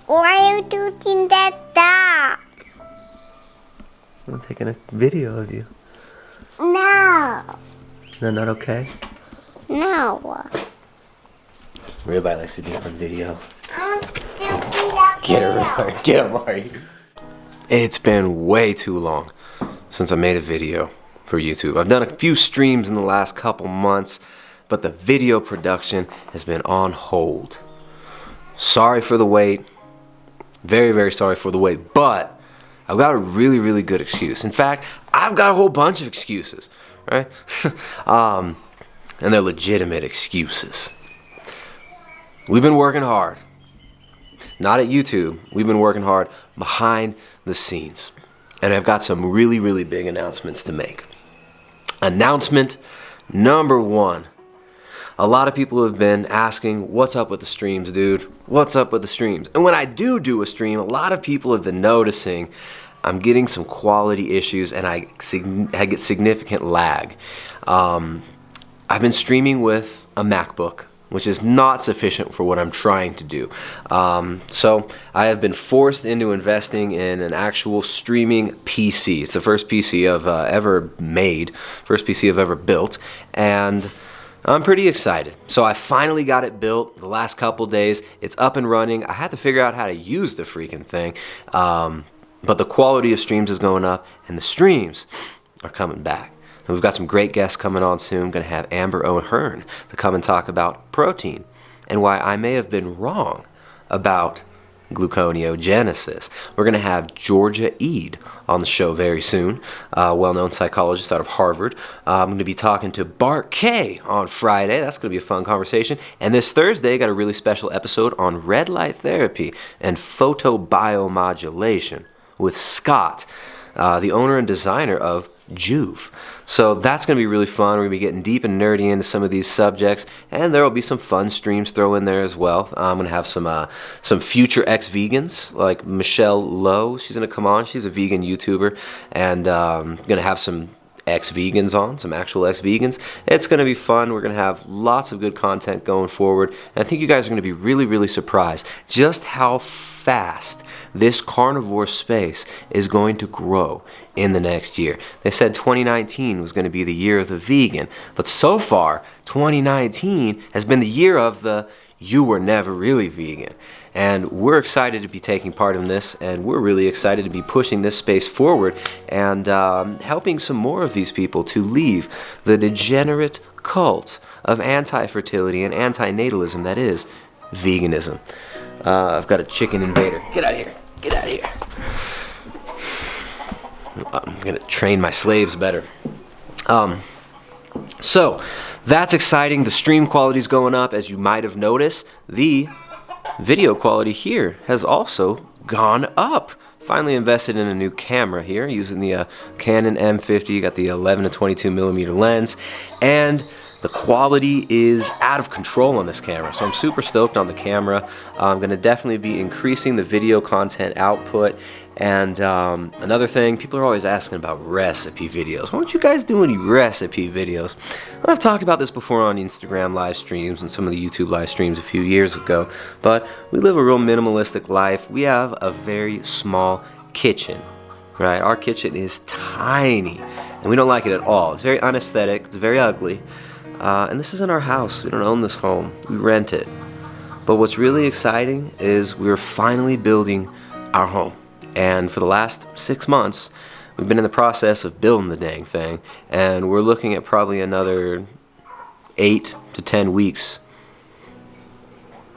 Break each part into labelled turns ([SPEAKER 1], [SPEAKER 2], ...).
[SPEAKER 1] Why are you doing that?
[SPEAKER 2] I'm taking a video of you.
[SPEAKER 1] No.
[SPEAKER 2] Is that not okay?
[SPEAKER 1] No.
[SPEAKER 2] Everybody likes to be on video.
[SPEAKER 1] Get
[SPEAKER 2] her, get him, Mari. It's been way too long since I made a video for YouTube. I've done a few streams in the last couple months, but the video production has been on hold. Sorry for the wait. Very, very sorry for the wait, but I've got a really, really good excuse. In fact, I've got a whole bunch of excuses, right? And they're legitimate excuses. We've been working hard. Not at YouTube. We've been working hard behind the scenes. And I've got some really, really big announcements to make. Announcement number one. A lot of people have been asking, what's up with the streams, dude? What's up with the streams? And when I do a stream, a lot of people have been noticing I'm getting some quality issues and I get significant lag. I've been streaming with a MacBook, which is not sufficient for what I'm trying to do. So I have been forced into investing in an actual streaming PC. It's the first PC I've ever made, first PC I've ever built, and I'm pretty excited. So I finally got it built the last couple days. It's up and running. I had to figure out how to use the freaking thing, but the quality of streams is going up, and the streams are coming back. And we've got some great guests coming on soon. I'm going to have Amber O'Hearn to come and talk about protein and why I may have been wrong about gluconeogenesis. We're going to have Georgia Eid on the show very soon, well-known psychologist out of Harvard. I'm going to be talking to Bart K on Friday. That's going to be a fun conversation. And this Thursday, I got a really special episode on red light therapy and photobiomodulation with Scott, the owner and designer of Juve. So that's going to be really fun. We're going to be getting deep and nerdy into some of these subjects, and there will be some fun streams thrown in there as well. I'm going to have some future ex-vegans like Michelle Lowe. She's going to come on. She's a vegan YouTuber, and going to have some ex-vegans on, some actual ex-vegans. It's going to be fun. We're going to have lots of good content going forward, and I think you guys are going to be really, really surprised just how fast this carnivore space is going to grow in the next year. They said 2019 was going to be the year of the vegan, but so far 2019 has been the year of the you were never really vegan. And we're excited to be taking part in this, and we're really excited to be pushing this space forward and helping some more of these people to leave the degenerate cult of anti-fertility and anti-natalism that is veganism. I've got a chicken invader. Get out of here. Get out of here. I'm going to train my slaves better. So, that's exciting. The stream quality's going up. As you might have noticed, the video quality here has also gone up. Finally invested in a new camera here using the Canon M50. Got the 11 to 22 millimeter lens, and the quality is out of control on this camera, so I'm super stoked on the camera. I'm going to definitely be increasing the video content output. And another thing, people are always asking about recipe videos. Why don't you guys do any recipe videos? I've talked about this before on Instagram live streams and some of the YouTube live streams a few years ago, but we live a real minimalistic life. We have a very small kitchen, right? Our kitchen is tiny, and we don't like it at all. It's very unaesthetic, it's very ugly. And this isn't our house. We don't own this home. We rent it. But what's really exciting is we're finally building our home. And for the last 6 months, we've been in the process of building the dang thing. And we're looking at probably another 8 to 10 weeks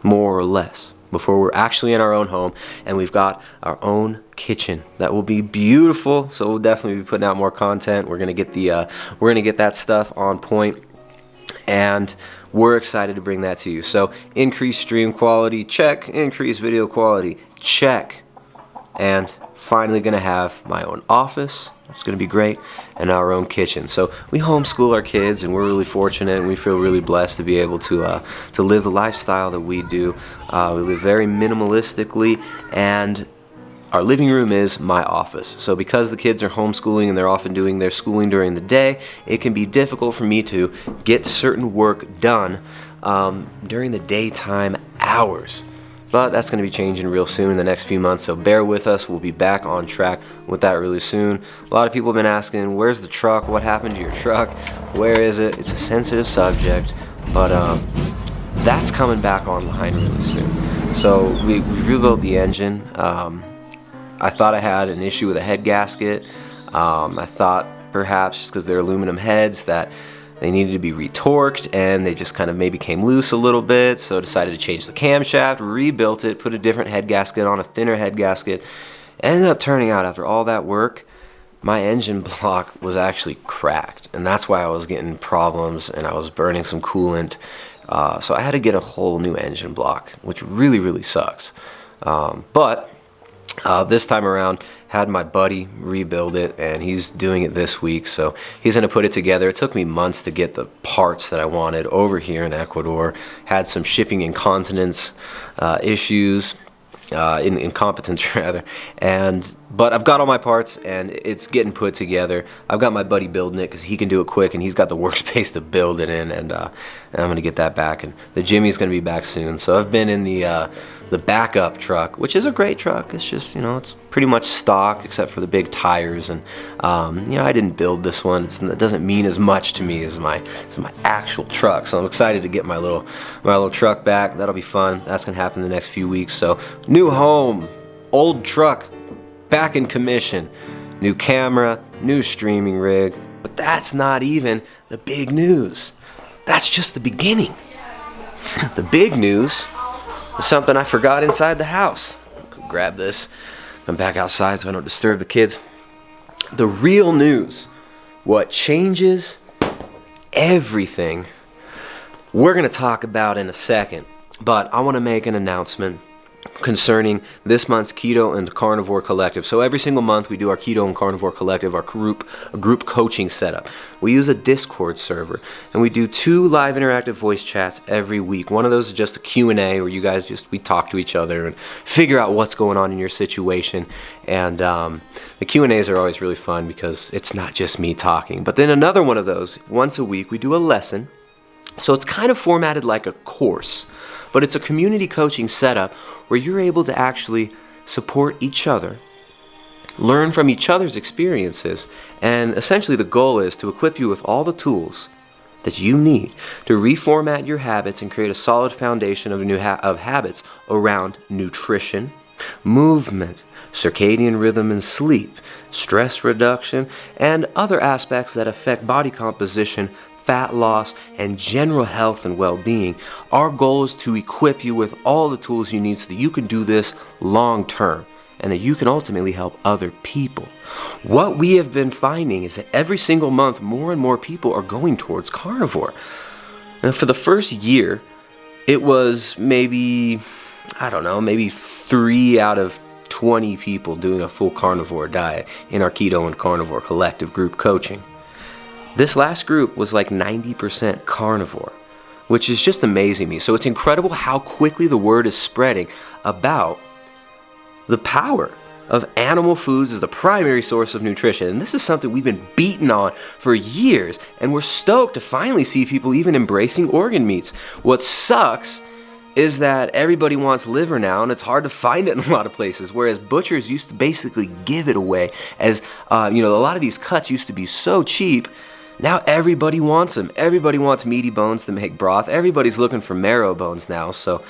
[SPEAKER 2] more or less, before we're actually in our own home and we've got our own kitchen. That will be beautiful. So we'll definitely be putting out more content. We're gonna get that stuff on point, and we're excited to bring that to you. So increased stream quality, check. Increased video quality, check. And finally gonna have my own office. It's gonna be great, and our own kitchen. So we homeschool our kids, and we're really fortunate, and we feel really blessed to be able to live the lifestyle that we do. We live very minimalistically, and our living room is my office. So because the kids are homeschooling and they're often doing their schooling during the day, it can be difficult for me to get certain work done during the daytime hours. But that's going to be changing real soon in the next few months, so bear with us. We'll be back on track with that really soon. A lot of people have been asking, where's the truck? What happened to your truck? Where is it? It's a sensitive subject, but that's coming back online really soon. So we rebuilt the engine. I thought I had an issue with a head gasket. I thought perhaps just because they're aluminum heads that they needed to be retorqued, and they just kind of maybe came loose a little bit, so I decided to change the camshaft, rebuilt it, put a different head gasket on, a thinner head gasket. Ended up turning out, after all that work, my engine block was actually cracked, and that's why I was getting problems, and I was burning some coolant. So I had to get a whole new engine block, which really, really sucks. But this time around, had my buddy rebuild it, and he's doing it this week, so he's going to put it together. It took me months to get the parts that I wanted over here in Ecuador. Had some shipping incontinence issues, incompetence rather, but I've got all my parts, and it's getting put together. I've got my buddy building it because he can do it quick, and he's got the workspace to build it in, and I'm going to get that back, and the Jimmy's going to be back soon. So I've been in the backup truck, which is a great truck. It's just, it's pretty much stock except for the big tires, and I didn't build this one. It doesn't mean as much to me as my actual truck. So I'm excited to get my little truck back. That'll be fun. That's gonna happen in the next few weeks. So new home, old truck back in commission, new camera, new streaming rig. But that's not even the big news. That's just the beginning. The big news is something I forgot inside the house. Grab this, come back outside so I don't disturb the kids. The real news, what changes everything, we're going to talk about in a second. But I want to make an announcement concerning this month's Keto and Carnivore Collective. So every single month we do our Keto and Carnivore Collective, our group coaching setup. We use a Discord server, and we do 2 live interactive voice chats every week. One of those is just a Q&A where you guys we talk to each other and figure out what's going on in your situation. And the Q&As are always really fun because it's not just me talking. But then another one of those, once a week, we do a lesson. So it's kind of formatted like a course, but it's a community coaching setup where you're able to actually support each other, learn from each other's experiences, and essentially the goal is to equip you with all the tools that you need to reformat your habits and create a solid foundation of habits around nutrition, movement, circadian rhythm and sleep, stress reduction, and other aspects that affect body composition, fat loss, and general health and well-being. Our goal is to equip you with all the tools you need so that you can do this long term and that you can ultimately help other people. What we have been finding is that every single month more and more people are going towards carnivore. And for the first year, it was maybe 3 out of 20 people doing a full carnivore diet in our Keto and Carnivore Collective group coaching. This last group was like 90% carnivore, which is just amazing me. So it's incredible how quickly the word is spreading about the power of animal foods as the primary source of nutrition. And this is something we've been beating on for years, and we're stoked to finally see people even embracing organ meats. What sucks is that everybody wants liver now, and it's hard to find it in a lot of places, whereas butchers used to basically give it away as, a lot of these cuts used to be so cheap. Now everybody wants them. Everybody wants meaty bones to make broth. Everybody's looking for marrow bones now. So,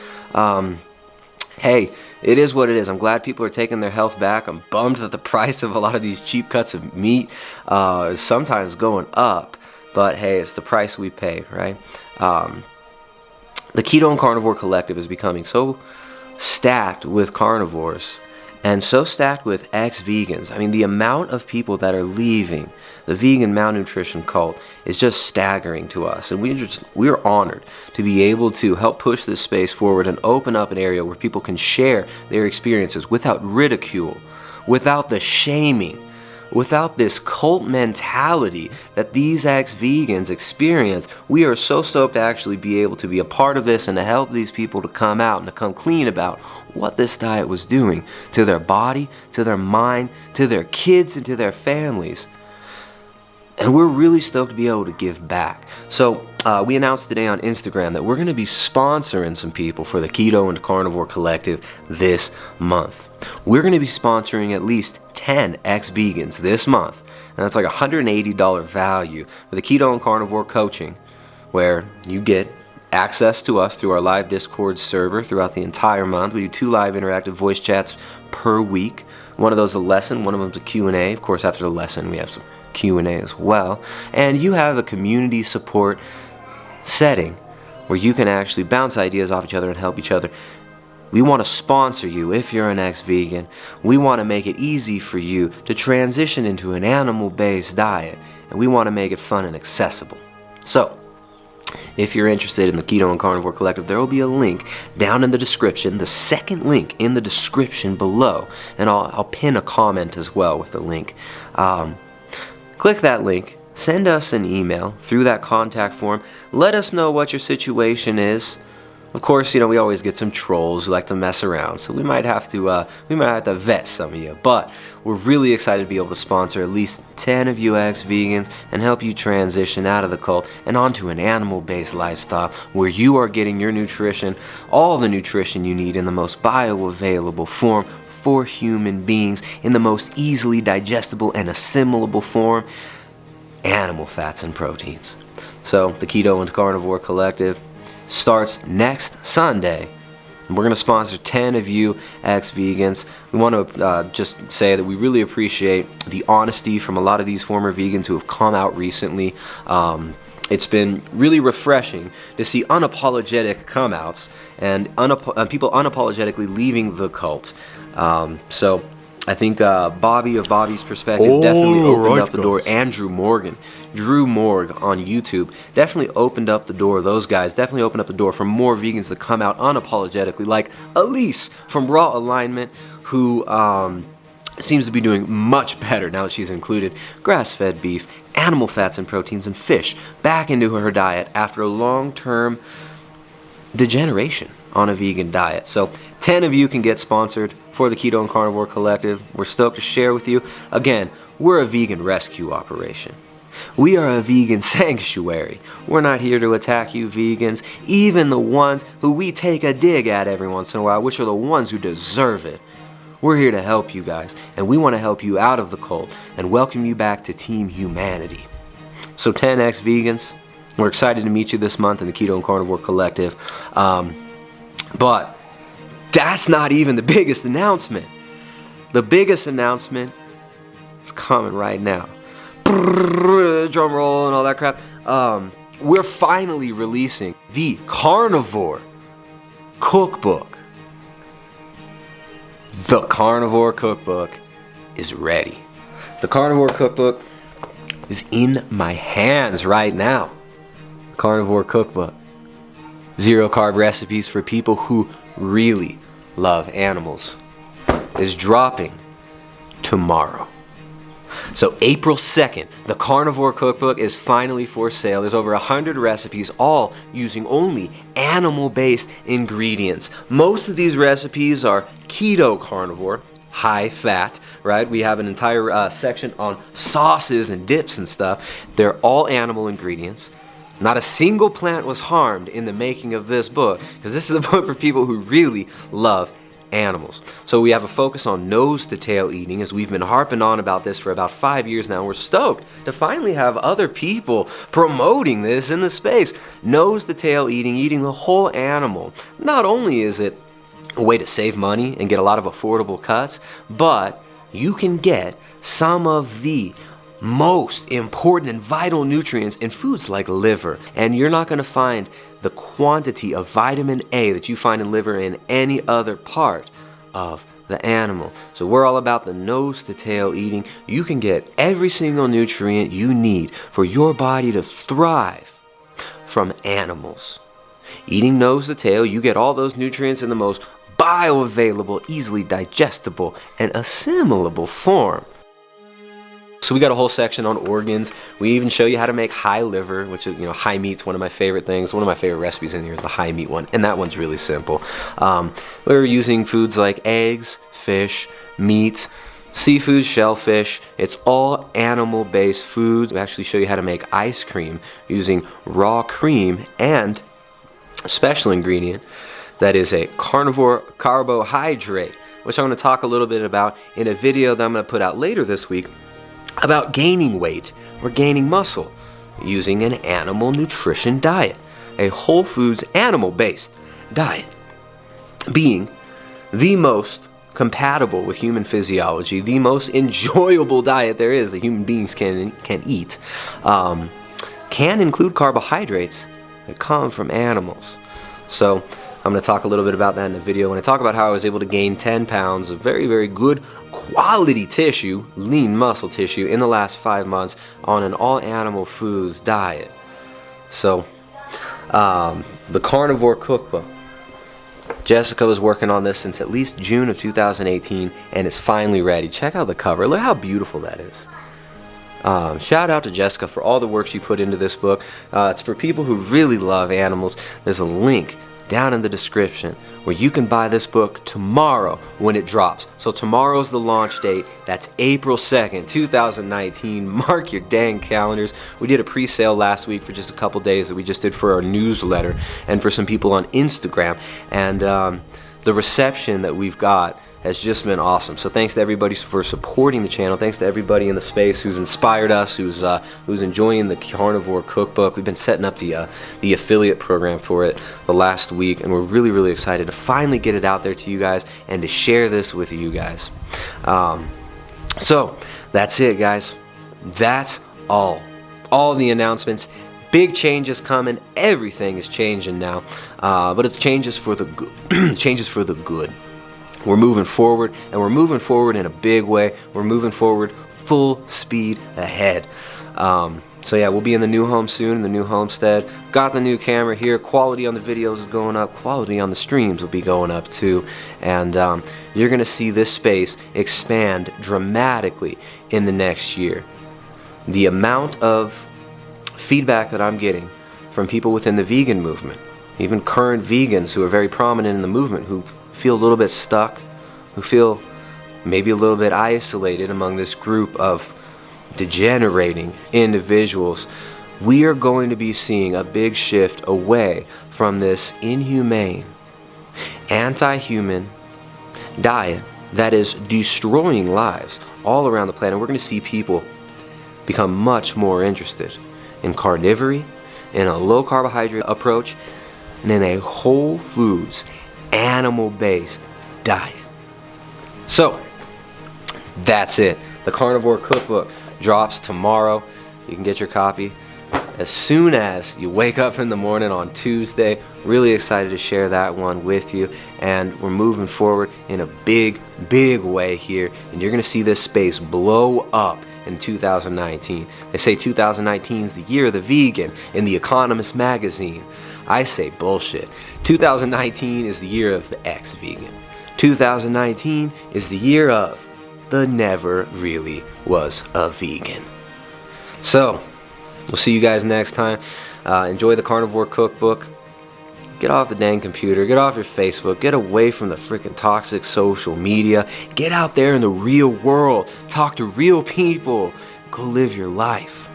[SPEAKER 2] hey, it is what it is. I'm glad people are taking their health back. I'm bummed that the price of a lot of these cheap cuts of meat is sometimes going up. But hey, it's the price we pay, right? The Keto and Carnivore Collective is becoming so stacked with carnivores and so stacked with ex-vegans. I mean, the amount of people that are leaving the vegan malnutrition cult is just staggering to us. And we're honored to be able to help push this space forward and open up an area where people can share their experiences without ridicule, without the shaming, without this cult mentality that these ex-vegans experience. We are so stoked to actually be able to be a part of this and to help these people to come out and to come clean about what this diet was doing to their body, to their mind, to their kids, and to their families. And we're really stoked to be able to give back. So we announced today on Instagram that we're going to be sponsoring some people for the Keto and Carnivore Collective this month. We're going to be sponsoring at least 10 ex-vegans this month. And that's like a $180 value for the Keto and Carnivore coaching, where you get access to us through our live Discord server throughout the entire month. We do 2 live interactive voice chats per week. One of those is a lesson, one of them is a Q&A. Of course, after the lesson, we have some Q&A as well. And you have a community support setting where you can actually bounce ideas off each other and help each other. We want to sponsor you if you're an ex-vegan. We want to make it easy for you to transition into an animal-based diet, and we want to make it fun and accessible. So, if you're interested in the Keto and Carnivore Collective, there will be a link down in the description, the second link in the description below, and I'll pin a comment as well with the link. Click that link, send us an email through that contact form, let us know what your situation is. Of course, you know, we always get some trolls who like to mess around, so we might have to vet some of you. But we're really excited to be able to sponsor at least 10 of you ex-vegans and help you transition out of the cult and onto an animal-based lifestyle where you are getting your nutrition, all the nutrition you need in the most bioavailable form for human beings, in the most easily digestible and assimilable form, animal fats and proteins. So the Keto and Carnivore Collective starts next Sunday. We're going to sponsor 10 of you ex-vegans. We want to just say that we really appreciate the honesty from a lot of these former vegans who have come out recently. It's been really refreshing to see unapologetic come-outs and people unapologetically leaving the cult. So I think Bobby of Bobby's Perspective definitely opened up the door. Drew Morg on YouTube definitely opened up the door. Those guys definitely opened up the door for more vegans to come out unapologetically, like Elise from Raw Alignment, who seems to be doing much better now that she's included grass-fed beef, animal fats and proteins, and fish back into her diet after a long-term degeneration on a vegan diet. So 10 of you can get sponsored for the Keto and Carnivore Collective. We're stoked to share with you. Again, we're a vegan rescue operation. We are a vegan sanctuary. We're not here to attack you vegans, even the ones who we take a dig at every once in a while, which are the ones who deserve it. We're here to help you guys, and we want to help you out of the cult and welcome you back to Team Humanity. So 10 ex-vegans, we're excited to meet you this month in the Keto and Carnivore Collective. But that's not even the biggest announcement. The biggest announcement is coming right now. Drum roll and all that crap. We're finally releasing the Carnivore Cookbook. The Carnivore Cookbook is ready. The Carnivore Cookbook is in my hands right now. Carnivore Cookbook. 0 carb recipes for people who really love animals is dropping tomorrow. So April 2nd, the Carnivore Cookbook is finally for sale. There's over 100 recipes, all using only animal-based ingredients. Most of these recipes are keto carnivore, high fat, right? We have an entire section on sauces and dips and stuff. They're all animal ingredients. Not a single plant was harmed in the making of this book, because this is a book for people who really love animals. So we have a focus on nose to tail eating, as we've been harping on about this for about 5 years now. We're stoked to finally have other people promoting this in the space. Nose to tail eating, eating the whole animal. Not only is it a way to save money and get a lot of affordable cuts, but you can get some of the most important and vital nutrients in foods like liver, and you're not going to find the quantity of vitamin A that you find in liver in any other part of the animal. So we're all about the nose to tail eating. You can get every single nutrient you need for your body to thrive from animals. Eating nose to tail, you get all those nutrients in the most bioavailable, easily digestible, and assimilable form. So we got a whole section on organs. We even show you how to make high liver, which is, high meat's one of my favorite things. One of my favorite recipes in here is the high meat one, and that one's really simple. We're using foods like eggs, fish, meat, seafood, shellfish. It's all animal-based foods. We actually show you how to make ice cream using raw cream and a special ingredient that is a carnivore carbohydrate, which I'm going to talk a little bit about in a video that I'm going to put out later this week about gaining weight or gaining muscle using an animal nutrition diet, a whole foods animal-based diet, being the most compatible with human physiology, the most enjoyable diet there is that human beings can eat, can include carbohydrates that come from animals. So I'm going to talk a little bit about that in the video. When I talk about how I was able to gain 10 pounds of very, very good quality tissue, lean muscle tissue, in the last 5 months on an all-animal foods diet. So, the Carnivore Cookbook. Jessica was working on this since at least June of 2018, and it's finally ready. Check out the cover. Look how beautiful that is. Shout out to Jessica for all the work she put into this book. It's for people who really love animals. There's a link down in the description where you can buy this book tomorrow when it drops. So tomorrow's the launch date. That's April 2nd, 2019. Mark your dang calendars. We did a pre-sale last week for just a couple days that we just did for our newsletter and for some people on Instagram. And the reception that we've got has just been awesome. So thanks to everybody for supporting the channel. Thanks to everybody in the space who's inspired us, who's enjoying the Carnivore Cookbook. We've been setting up the affiliate program for it the last week, and we're really, really excited to finally get it out there to you guys and to share this with you guys. So that's it, guys. That's all the announcements. Big changes coming. Everything is changing now, but it's changes for the good. Changes for the good. We're moving forward, and we're moving forward in a big way. We're moving forward full speed ahead. So yeah, we'll be in the new home soon, in the new homestead. Got the new camera here. Quality on the videos is going up. Quality on the streams will be going up too. And you're going to see this space expand dramatically in the next year. The amount of feedback that I'm getting from people within the vegan movement, even current vegans who are very prominent in the movement, who feel a little bit stuck, who feel maybe a little bit isolated among this group of degenerating individuals, we are going to be seeing a big shift away from this inhumane, anti-human diet that is destroying lives all around the planet. We're going to see people become much more interested in carnivory, in a low carbohydrate approach, and in a whole foods animal-based diet. So that's it. The Carnivore Cookbook drops tomorrow. You can get your copy as soon as you wake up in the morning on Tuesday. Really excited to share that one with you, and we're moving forward in a big way here, and you're gonna see this space blow up in 2019. They say 2019 is the year of the vegan in The Economist magazine. I say bullshit. 2019 is the year of the ex-vegan. 2019 is the year of the never really was a vegan. So, we'll see you guys next time. Enjoy the Carnivore Cookbook. Get off the dang computer. Get off your Facebook. Get away from the freaking toxic social media. Get out there in the real world. Talk to real people. Go live your life.